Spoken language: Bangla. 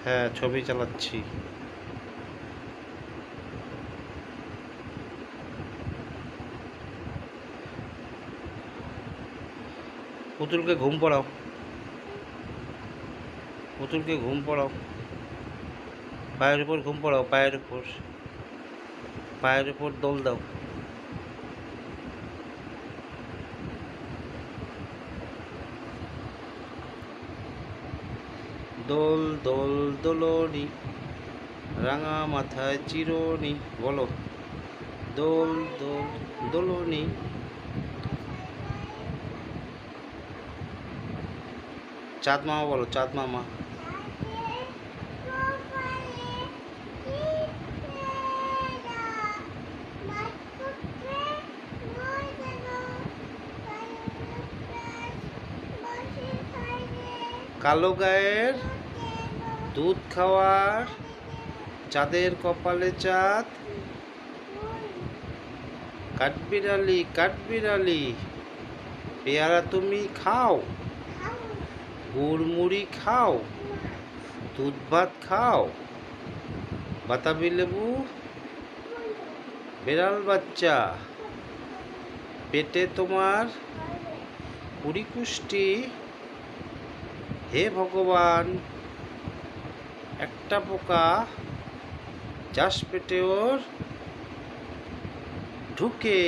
হ্যাঁ, ছবি চালাচ্ছি। পুতুলকে ঘুম পড়াও, পুতুলকে ঘুম পড়াও, পায়ের উপর ঘুম পড়াও, পায়ের উপর দোল দাও। দোল দোল দোলনি, রাঙা মাথায় চিরনি, বলো দোল দোল দোলনি। চাঁদ মামা বলো, চাঁদ মামা। কালো গায়ের দুধ খাওয়ার চাঁদের কপালে চাঁদ, কাঠবিড়ালি কাঠবিড়ালি পেয়ারা তুমি খাও, গুড় মুড়ি খাও, দুধ ভাত খাও, বাতাবি লেবু বেড়াল বাচ্চা, পেটে তোমার কুড়ি কুষ্টি, হে ভগবান একটা পোকা যাস পেটে ওর ঢুকে।